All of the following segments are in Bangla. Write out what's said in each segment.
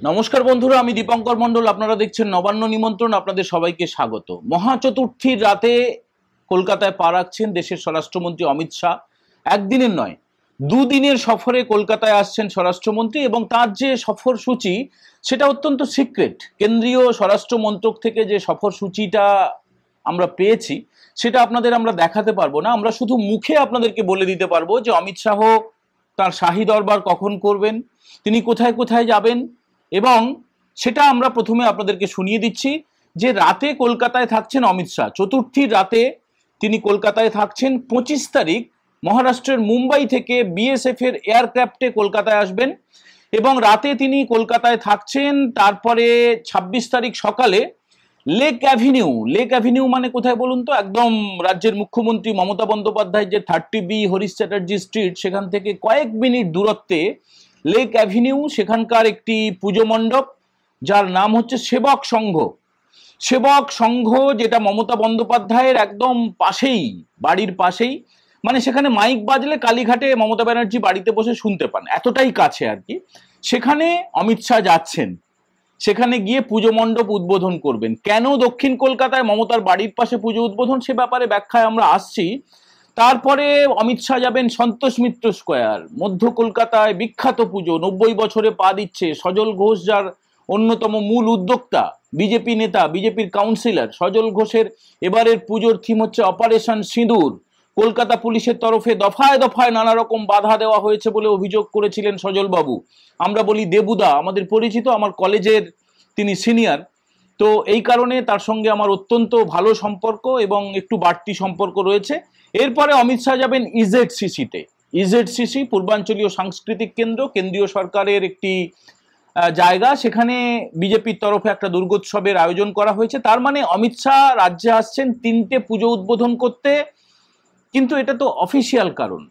নমস্কার বন্ধুরা, আমি দীপঙ্কর মণ্ডল। আপনারা দেখছেন নবান্ন নিমন্ত্রণ। আপনাদের সবাইকে স্বাগত। মহাচতুর্থীর রাতে কলকাতায় পা রাখছেন দেশের স্বরাষ্ট্রমন্ত্রী অমিত শাহ। একদিনের নয়, দুদিনের সফরে কলকাতায় আসছেন স্বরাষ্ট্রমন্ত্রী, এবং তার যে সফর সূচি সেটা অত্যন্ত সিক্রেট। কেন্দ্রীয় স্বরাষ্ট্র মন্ত্রক থেকে যে সফর সূচিটা আমরা পেয়েছি সেটা আপনাদের আমরা দেখাতে পারবো না। আমরা শুধু মুখে আপনাদেরকে বলে দিতে পারবো যে অমিত শাহ তার শাহী দরবার কখন করবেন, তিনি কোথায় কোথায় যাবেন, এবং সেটা আমরা প্রথমে আপনাদেরকে শুনিয়ে দিচ্ছি যে রাতে কলকাতায় থাকছেন অমিত শাহ। চতুর্থীর রাতে তিনি কলকাতায় থাকছেন। 25 তারিখ মহারাষ্ট্রের মুম্বাই থেকে বিএসএফ এর এয়ারক্রাফটে কলকাতায় আসবেন এবং রাতে তিনি কলকাতায় থাকছেন। তারপরে 26 তারিখ সকালে লেক অ্যাভিনিউ মানে কোথায় বলুন তো? একদম রাজ্যের মুখ্যমন্ত্রী মমতা বন্দ্যোপাধ্যায় যে 30B হরিশ চ্যাটার্জি স্ট্রিট, সেখান থেকে কয়েক মিনিট দূরত্বে লেক অ্যাভিনিউ, সেখানকার একটি পুজো মণ্ডপ যার নাম হচ্ছে সেবক সংঘ। সেবক সংঘ, যেটা মমতা বন্দ্যোপাধ্যায়ের একদম পাশেই, বাড়ির পাশেই। মানে সেখানে মাইক বাজলে কালীঘাটে মমতা ব্যানার্জি বাড়িতে বসে শুনতে পান, এতটাই কাছে আর কি। সেখানে অমিত শাহ যাচ্ছেন, সেখানে গিয়ে পুজো মণ্ডপ উদ্বোধন করবেন। কেন দক্ষিণ কলকাতায় মমতার বাড়ির পাশে পুজো উদ্বোধন, সে ব্যাপারে ব্যাখ্যায় আমরা আসছি। তারপরে অমিত শাহ যাবেন সন্তোষ মিত্র স্কোয়ার, মধ্য কলকাতায় বিখ্যাত পুজো, 90 বছরে পা দিচ্ছে। সজল ঘোষ যার অন্যতম মূল উদ্যোক্তা, বিজেপি নেতা, বিজেপির কাউন্সিলর সজল ঘোষের এবারের পুজোর থিম হচ্ছে অপারেশন সিঁদুর। কলকাতা পুলিশের তরফে দফায় দফায় নানা রকম বাধা দেওয়া হয়েছে বলে অভিযোগ করেছিলেন সজল বাবু। আমরা বলি দেবুদা, আমাদের পরিচিত, আমার কলেজের তিনি সিনিয়র। তো এই কারণে তার সঙ্গে আমার অত্যন্ত ভালো সম্পর্ক এবং একটু বাড়তি সম্পর্ক রয়েছে। এরপরে অমিত শাহ যাবেন ইজেডসিসিতে। ইজেডসিসি পূর্বাঞ্চলীয় সাংস্কৃতিক কেন্দ্র, কেন্দ্রীয় সরকারের একটি জায়গা। সেখানে বিজেপির তরফে একটা দুর্গোৎসবের আয়োজন করা হয়েছে। তার মানে অমিত শাহ রাজ্যে আসছেন 3টে পুজো উদ্বোধন করতে। কিন্তু এটা তো অফিসিয়াল কারণ।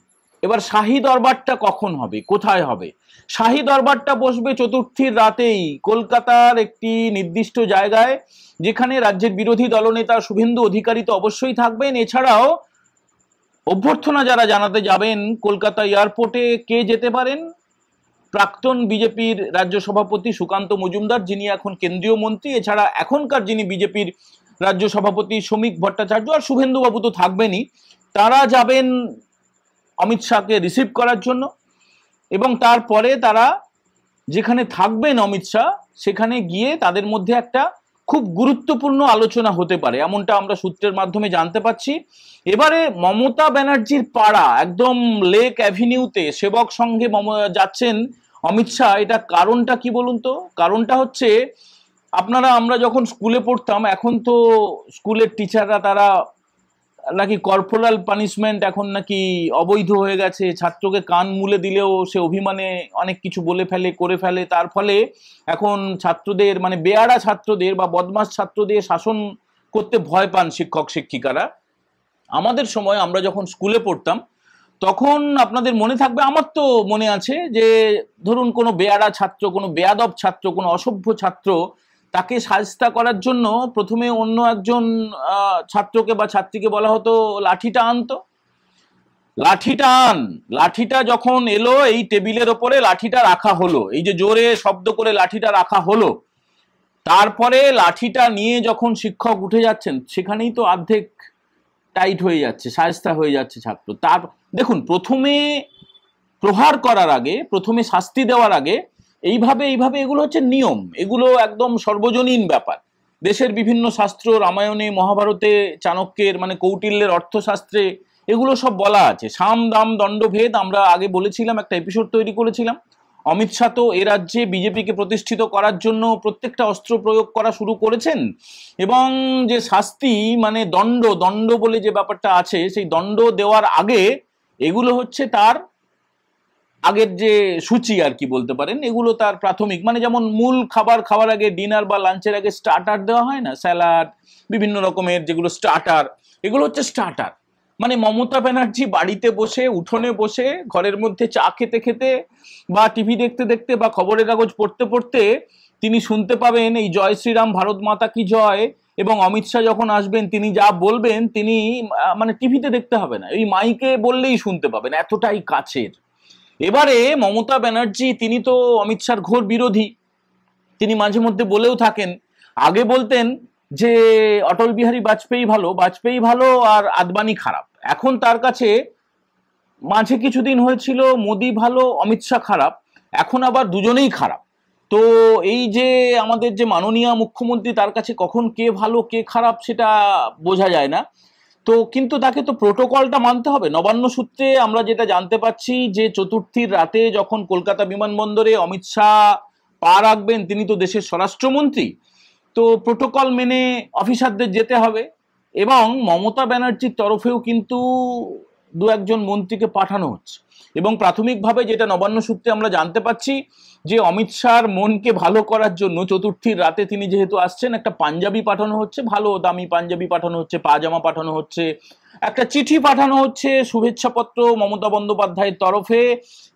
এবার শাহী দরবারটা কখন হবে, কোথায় হবে? শাহী দরবারটা বসবে চতুর্থীর রাতেই কলকাতার একটি নির্দিষ্ট জায়গায়, যেখানে রাজ্যের বিরোধী দলনেতা শুভেন্দু অধিকারী তো অবশ্যই থাকবেন। এছাড়াও অভ্যর্থনা যারা জানাতে যাবেন কলকাতা এয়ারপোর্টে, কে যেতে পারেন? প্রাক্তন বিজেপির রাজ্য সভাপতি সুকান্ত মজুমদার, যিনি এখন কেন্দ্রীয় মন্ত্রী। এছাড়া এখনকার যিনি বিজেপির রাজ্য সভাপতি শ্রমিক ভট্টাচার্য, আর শুভেন্দু বাবু তো থাকবেনই। তারা যাবেন অমিত শাহকে রিসিভ করার জন্য। এবং তারপরে তারা যেখানে থাকবেন অমিত শাহ, সেখানে গিয়ে তাদের মধ্যে একটা খুব গুরুত্বপূর্ণ আলোচনা হতে পারে, এমনটা আমরা সূত্রের মাধ্যমে জানতে পাচ্ছি। এবারে মমতা ব্যানার্জির পাড়া একদম লেক অ্যাভিনিউতে সেবক সংঘে যাচ্ছেন অমিত শাহ। এটা কারণটা কি বলুন তো? কারণটা হচ্ছে, আমরা যখন স্কুলে পড়তাম, এখন তো স্কুলের টিচাররা তারা নাকি কর্পোরাল পানিশমেন্ট এখন নাকি অবৈধ হয়ে গেছে। ছাত্রকে কান মুলে দিলেও সে অভিমানে অনেক কিছু বলে ফেলে, করে ফেলে। তার ফলে এখন ছাত্রদের, মানে বেয়াড়া ছাত্রদের বা বদমাস ছাত্রদের শাসন করতে ভয় পান শিক্ষক শিক্ষিকারা। আমাদের সময় আমরা যখন স্কুলে পড়তাম তখন আপনাদের মনে থাকবে, আমার তো মনে আছে, যে ধরুন কোনো বেয়াড়া ছাত্র, কোনো বেয়াদব ছাত্র, কোনো অসভ্য ছাত্র, তাকে শায়েস্তা করার জন্য প্রথমে অন্য একজন ছাত্রকে বা ছাত্রীকে বলা হতো লাঠিটা আনতো, লাঠিটা আন। লাঠিটা যখন এলো, এই টেবিলের ওপরে লাঠিটা রাখা হলো, এই যে জোরে শব্দ করে লাঠিটা রাখা হলো, তারপরে লাঠিটা নিয়ে যখন শিক্ষক উঠে যাচ্ছেন, সেখানেই তো অর্ধেক টাইট হয়ে যাচ্ছে, শায়েস্তা হয়ে যাচ্ছে ছাত্র। তার দেখুন, প্রথমে প্রহার করার আগে, প্রথমে শাস্তি দেওয়ার আগে এইভাবে এগুলো হচ্ছে নিয়ম, এগুলো একদম সর্বজনীন ব্যাপার। দেশের বিভিন্ন শাস্ত্র, রামায়ণে, মহাভারতে, চাণক্যের মানে কৌটিল্যের অর্থশাস্ত্রে এগুলো সব বলা আছে। সাম দাম দণ্ডভেদ আমরা আগে বলেছিলাম, একটা এপিসোড তৈরি করেছিলাম। অমিত শাহ তো এ রাজ্যে বিজেপিকে প্রতিষ্ঠিত করার জন্য প্রত্যেকটা অস্ত্র প্রয়োগ করা শুরু করেছেন। এবং যে শাস্তি, মানে দণ্ড বলে যে ব্যাপারটা আছে, সেই দণ্ড দেওয়ার আগে এগুলো হচ্ছে তার আগের যে সূচি আর কি বলতে পারেন। এগুলো তার প্রাথমিক, মানে যেমন মূল খাবার খাওয়ার আগে, ডিনার বা লাঞ্চের আগে স্টার্টার দেওয়া হয় না, স্যালাড, বিভিন্ন রকমের যেগুলো স্টার্টার, এগুলো হচ্ছে স্টার্টার। মানে মমতা ব্যানার্জি বাড়িতে বসে, উঠোনে বসে, ঘরের মধ্যে চা খেতে খেতে বা টিভি দেখতে দেখতে বা খবরের কাগজ পড়তে পড়তে তিনি শুনতে পাবেন এই জয় শ্রীরাম, ভারত মাতা কি জয়। এবং অমিত শাহ যখন আসবেন, তিনি যা বলবেন তিনি মানে টিভিতে দেখতে হবে না, এই মাইকে বললেই শুনতে পাবেন, এতটাই কাছের। এবারে মমতা ব্যানার্জি, তিনি তো অমিত শাহর ঘোর বিরোধী। তিনি মাঝে মধ্যে বলেও থাকেন, আগে বলতেন যে অটল বিহারী বাজপেয়ী ভালো আর আদবানি খারাপ। এখন তার কাছে মাঝে কিছুদিন হয়েছিল মোদি ভালো অমিত শাহ খারাপ, এখন আবার দুজনেই খারাপ। তো এই যে আমাদের যে মাননীয় মুখ্যমন্ত্রী, তার কাছে কখন কে ভালো কে খারাপ সেটা বোঝা যায় না। তো কিন্তু তাকে তো প্রোটোকলটা মানতে হবে। নবান্ন সূত্রে আমরা যেটা জানতে পাচ্ছি যে চতুর্থীর রাতে যখন কলকাতা বিমানবন্দরে অমিত শাহ পা রাখবেন, তিনি তো দেশের স্বরাষ্ট্রমন্ত্রী, তো প্রোটোকল মেনে অফিসারদের যেতে হবে। এবং মমতা ব্যানার্জির তরফেও কিন্তু দু একজন মন্ত্রীকে পাঠানো হচ্ছে। এবং প্রাথমিকভাবে যেটা নবান্ন সূত্রে আমরা জানতে পাচ্ছি যে অমিত শাহর মনকে ভালো করার জন্য চতুর্থীর রাতে তিনি যেহেতু আসছেন, একটা পাঞ্জাবি পাঠানো হচ্ছে, ভালো দামি পাঞ্জাবি পাঠানো হচ্ছে, পাজামা পাঠানো হচ্ছে, একটা চিঠি পাঠানো হচ্ছে শুভেচ্ছাপত্র মমতা বন্দ্যোপাধ্যায়ের তরফে,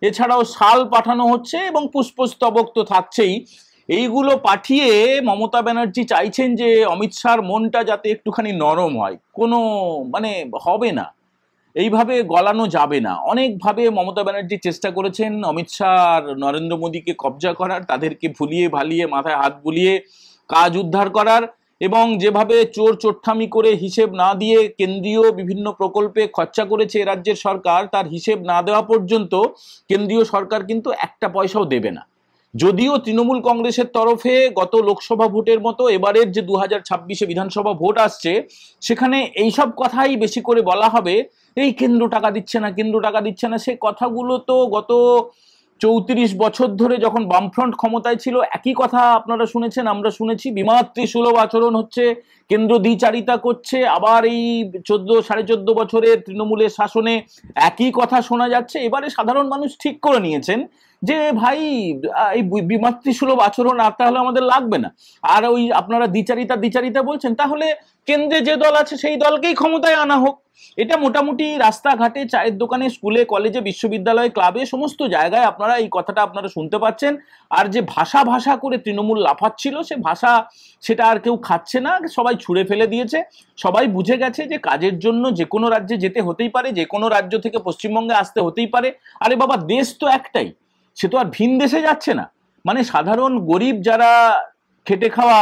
এছাড়াও শাল পাঠানো হচ্ছে এবং পুষ্পস্তবক তো থাকছেই। এইগুলো পাঠিয়ে মমতা ব্যানার্জি চাইছেন যে অমিত শাহর মনটা যাতে একটুখানি নরম হয়। কোনো মানে হবে না, এইভাবে গলানো যাবে না। অনেকভাবে মমতা ব্যানার্জি চেষ্টা করেছেন অমিত শাহ আর নরেন্দ্র মোদীকে কবজা করার, তাদেরকে ভুলিয়ে ভালিয়ে মাথায় হাত বুলিয়ে কাজ উদ্ধার করার, এবং যেভাবে চোরঠামি করে হিসেব না দিয়ে কেন্দ্রীয় বিভিন্ন প্রকল্পে খরচা করেছে রাজ্যের সরকার, তার হিসেব না দেওয়া পর্যন্ত কেন্দ্রীয় সরকার কিন্তু একটা পয়সাও দেবে না। যদিও তৃণমূল কংগ্রেসের তরফে গত লোকসভা ভোটের মতো এবারের যে 2026-এ বিধানসভা ভোট আসছে, সেখানে এইসব কথাই বেশি করে বলা হবে, এই কেন্দ্র টাকা দিচ্ছে না। সে কথাগুলো তো গত 34 বছর ধরে যখন বামফ্রন্ট ক্ষমতায় ছিল একই কথা আপনারা শুনেছেন, আমরা শুনেছি। বিমাতৃসুলভ আচরণ হচ্ছে, কেন্দ্র দ্বিচারিতা করছে, আবার এই 14-14.5 বছরের তৃণমূলের শাসনে একই কথা শোনা যাচ্ছে। এবারে সাধারণ মানুষ ঠিক করে নিয়েছেন যে ভাই এই বিমাতৃসুলভ আচরণ আর তাহলে আমাদের লাগবে না। আর ওই আপনারা দ্বিচারিতা বলছেন, তাহলে কেন্দ্রে যে দল আছে সেই দলকেই ক্ষমতায় আনা হোক। এটা মোটামুটি রাস্তাঘাটে, চায়ের দোকানে, স্কুলে, কলেজে, বিশ্ববিদ্যালয়ে, ক্লাবে, সমস্ত জায়গায় আপনারা এই কথাটা আপনারা শুনতে পাচ্ছেন। আর যে ভাষা করে তৃণমূল লাফাচ্ছিল, সে ভাষা সেটা আর কেউ খাচ্ছে না, সবাই ছুঁড়ে ফেলে দিয়েছে। সবাই বুঝে গেছে যে কাজের জন্য যে কোনো রাজ্যে যেতে হতেই পারে, যে কোনো রাজ্য থেকে পশ্চিমবঙ্গে আসতে হতেই পারে। আরে বাবা, দেশ তো একটাই, সে তো আর ভিন দেশে যাচ্ছে না। মানে সাধারণ গরিব যারা খেটে খাওয়া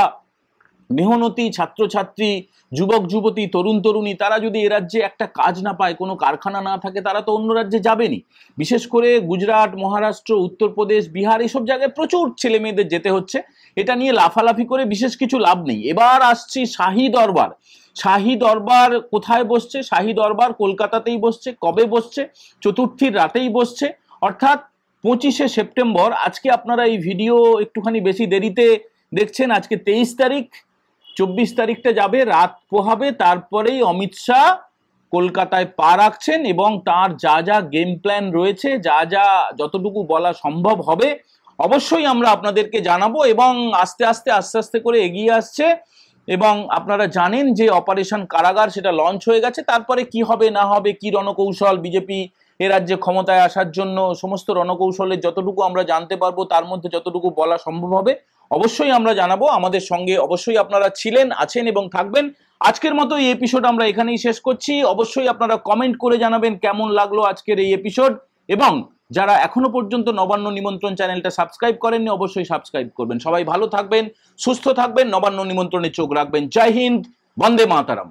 মেহনতি ছাত্রছাত্রী, যুবক যুবতী, তরুণ তরুণী, তারা যদি এ রাজ্যে একটা কাজ না পায়, কোনো কারখানা না থাকে, তারা তো অন্য রাজ্যে যাবেনি। বিশেষ করে গুজরাট, মহারাষ্ট্র, উত্তরপ্রদেশ, বিহার, এইসব জায়গায় প্রচুর ছেলে মেয়েদের যেতে হচ্ছে। এটা নিয়ে লাফালাফি করে বিশেষ কিছু লাভ নেই। এবার আসছি শাহী দরবার। শাহী দরবার কোথায় বসছে? শাহী দরবার কলকাতাতেই বসছে। কবে বসছে? চতুর্থীর রাতেই বসছে, অর্থাৎ 25শে সেপ্টেম্বর। আজকে আপনারা এই ভিডিও একটুখানি বেশি দেরিতে দেখছেন, আজকে 23 তারিখ। 24 তারিখটা যাবে, রাত পোহাবে, তারপরেই অমিত শাহ কলকাতায় পা রাখছেন এবং তার যা যা গেম প্ল্যান রয়েছে, যা যতটুকু বলা সম্ভব হবে অবশ্যই আমরা আপনাদেরকে জানাবো। এবং আস্তে আস্তে করে এগিয়ে আসছে। এবং আপনারা জানেন যে অপারেশন কারাগার সেটা লঞ্চ হয়ে গেছে। তারপরে কি হবে না হবে, কি রণকৌশল বিজেপি এ রাজ্যে ক্ষমতায় আসার জন্য, সমস্ত রণকৌশলের যতটুকু আমরা জানতে পারবো, তার মধ্যে যতটুকু বলা সম্ভব হবে অবশ্যই আমরা জানাবো। আমাদের সঙ্গে অবশ্যই আপনারা ছিলেন, আছেন এবং থাকবেন। আজকের মতো এই এপিসোড আমরা এখানেই শেষ করছি। অবশ্যই আপনারা কমেন্ট করে জানাবেন কেমন লাগলো আজকের এই এপিসোড। এবং যারা এখনো পর্যন্ত নবান্ন নিমন্ত্রণ চ্যানেলটা সাবস্ক্রাইব করেননি, অবশ্যই সাবস্ক্রাইব করবেন। সবাই ভালো থাকবেন, সুস্থ থাকবেন, নবান্ন নিমন্ত্রণে চোখ রাখবেন। জয় হিন্দ, বন্দে মাতারাম।